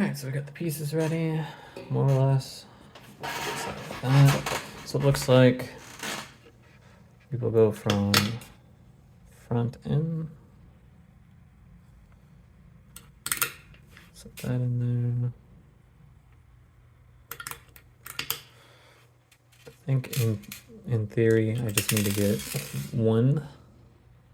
Alright, so we got the pieces ready, more or less. So it looks like people go from front in. Set that in there. I think in theory, I just need to get 1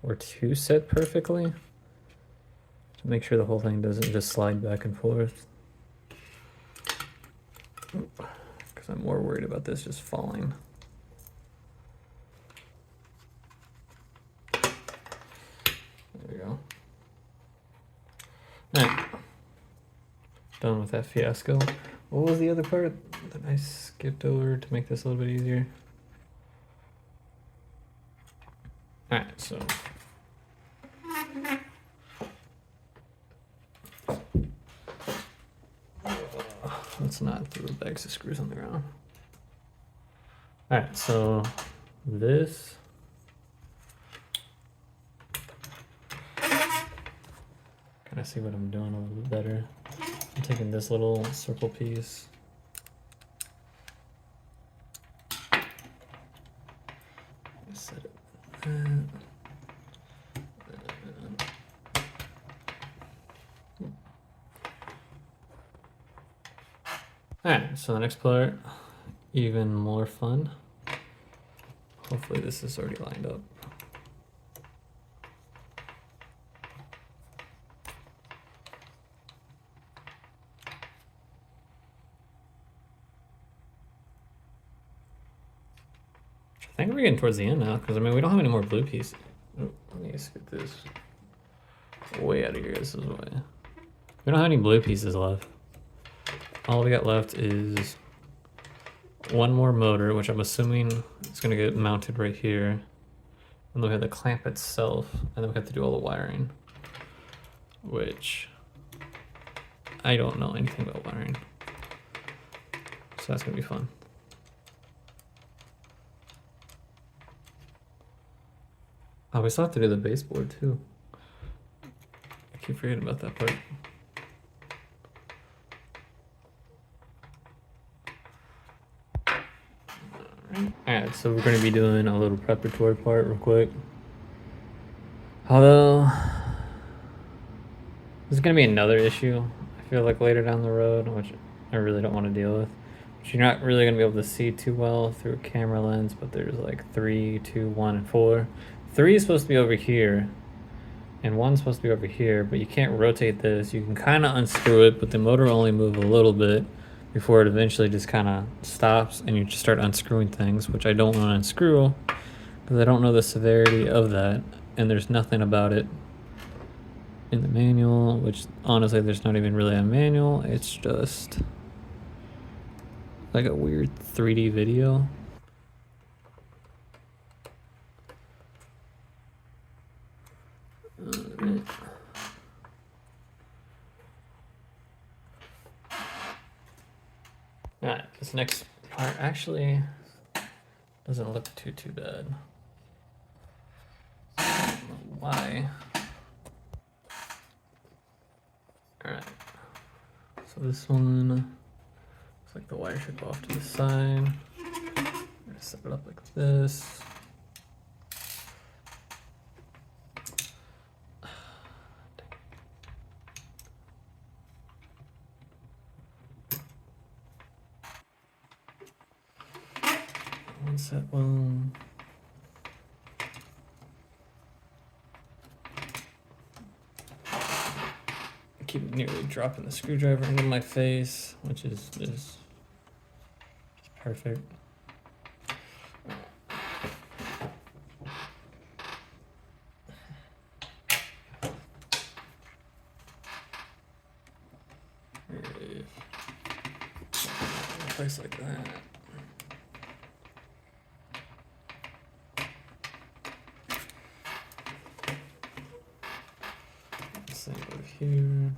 or 2 set perfectly to make sure the whole thing doesn't just slide back and forth. Because I'm more worried about this just falling. There we go. Alright. Done with that fiasco. What was the other part that I skipped over to make this a little bit easier? Alright, so let's not throw bags of screws on the ground. Alright, so this kind of see what I'm doing a little bit better. I'm taking this little circle piece. Set it. Alright, so the next part, even more fun. Hopefully this is already lined up. I think we're getting towards the end now, because I mean, we don't have any more blue pieces. Oh, let me just get this way out of your guys' way. We don't have any blue pieces left. All we got left is 1 more motor, which I'm assuming is going to get mounted right here. And then we have the clamp itself, and then we have to do all the wiring, which I don't know anything about wiring. So that's going to be fun. Oh, we still have to do the baseboard too. I keep forgetting about that part. Alright, so we're going to be doing a little preparatory part real quick. Although, there's going to be another issue, I feel like, later down the road, which I really don't want to deal with. Which you're not really going to be able to see too well through a camera lens, but there's like 3, 2, 1, and 4. 3 is supposed to be over here, and 1's supposed to be over here, but you can't rotate this. You can kind of unscrew it, but the motor will only move a little bit before it eventually just kind of stops, and you just start unscrewing things, which I don't want to unscrew because I don't know the severity of that, and there's nothing about it in the manual, which honestly there's not even really a manual. It's just like a weird 3D video. Alright, this next part actually doesn't look too bad. I don't know why. Alright, so this one looks like the wire should go off to the side. I'm gonna set it up like this. One set one. I keep nearly dropping the screwdriver into my face, which is perfect. Place like that. Same over here.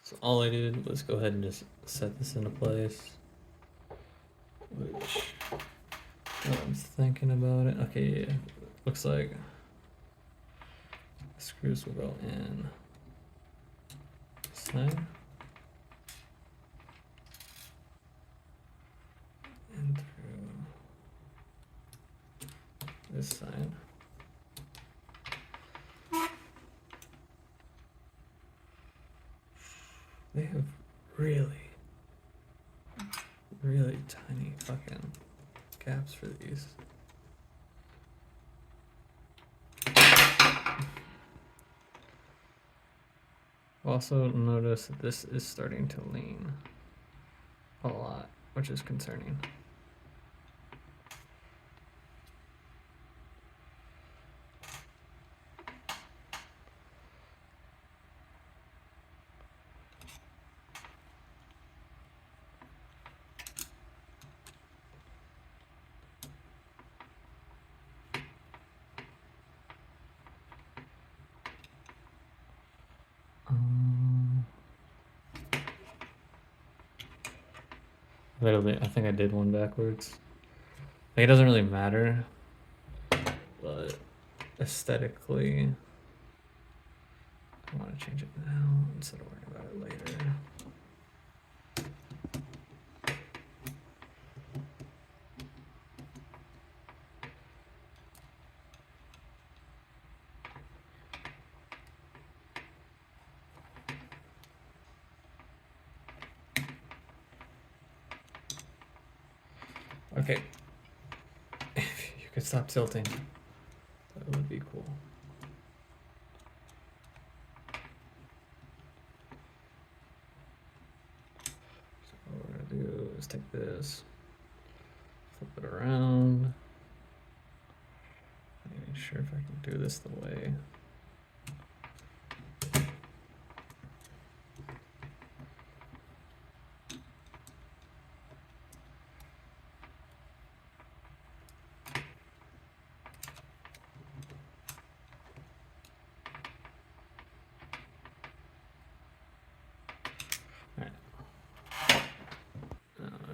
So all I did was go ahead and just set this into place, which thinking about it. Okay, yeah. Looks like the screws will go in this side and through this side. They have really, really tiny fucking gaps for these. Also notice that this is starting to lean a lot, which is concerning. Literally, I think I did one backwards. Like, it doesn't really matter, but aesthetically, I want to change it now instead of worrying about it later. Okay. If you could stop tilting, that would be cool. So what we're gonna do is take this, flip it around. I'm not even sure if I can do this the way.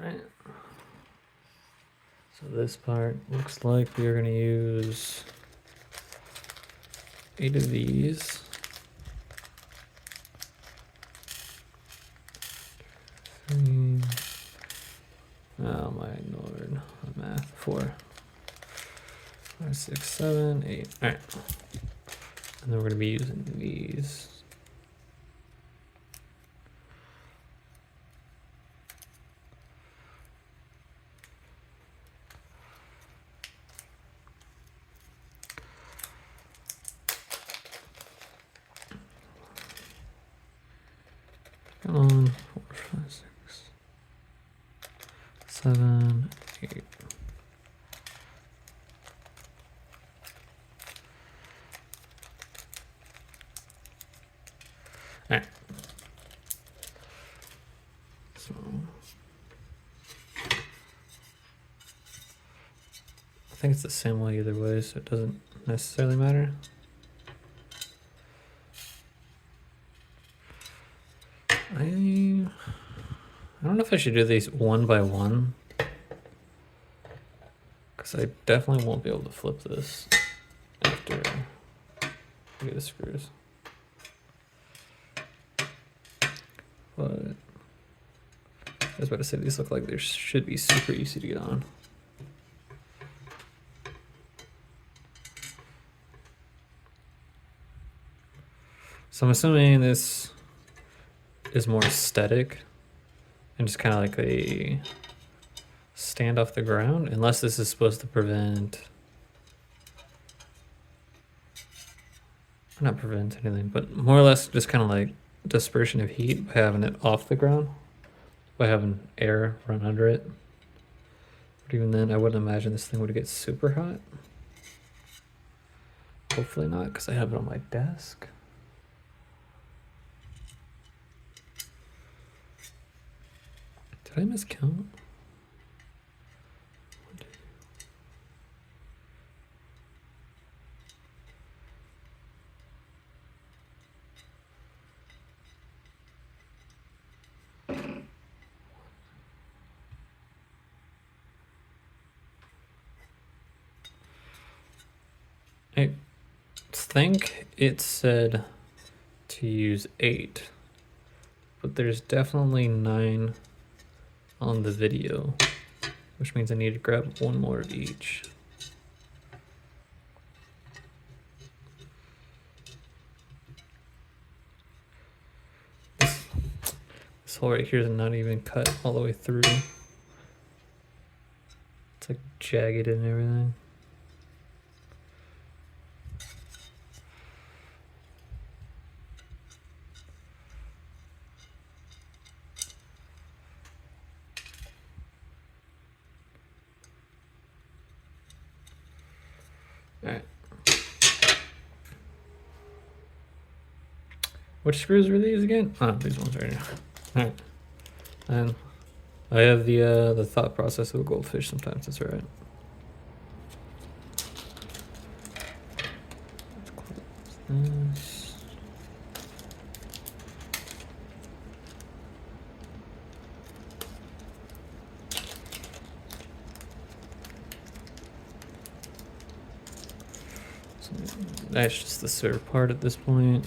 Alright. So this part looks like we are going to use 8 of these. 3. Oh my lord. Math. 4. 5, 6, 7, 8. Alright. And then we're going to be using these. Come on, 4, 5, 6, 7, 8. All right. So I think it's the same way either way, so it doesn't necessarily matter. I don't know if I should do these one by one, because I definitely won't be able to flip this after I get the screws. But I was about to say, these look like they should be super easy to get on. So I'm assuming this is more aesthetic and just kind of like a stand off the ground, unless this is supposed to prevent, not prevent anything, but more or less just kind of like dispersion of heat by having it off the ground, by having air run under it. But even then, I wouldn't imagine this thing would get super hot. Hopefully not, because I have it on my desk. Did I miscount? think it said to use 8, but there's definitely 9 on the video, which means I need to grab 1 more of each. This hole right here is not even cut all the way through. It's like jagged and everything. Alright. Which screws were these again? Oh, these ones right here. Alright. And I have the thought process of a goldfish sometimes, that's right. Let's close this. So that's just the serve part at this point.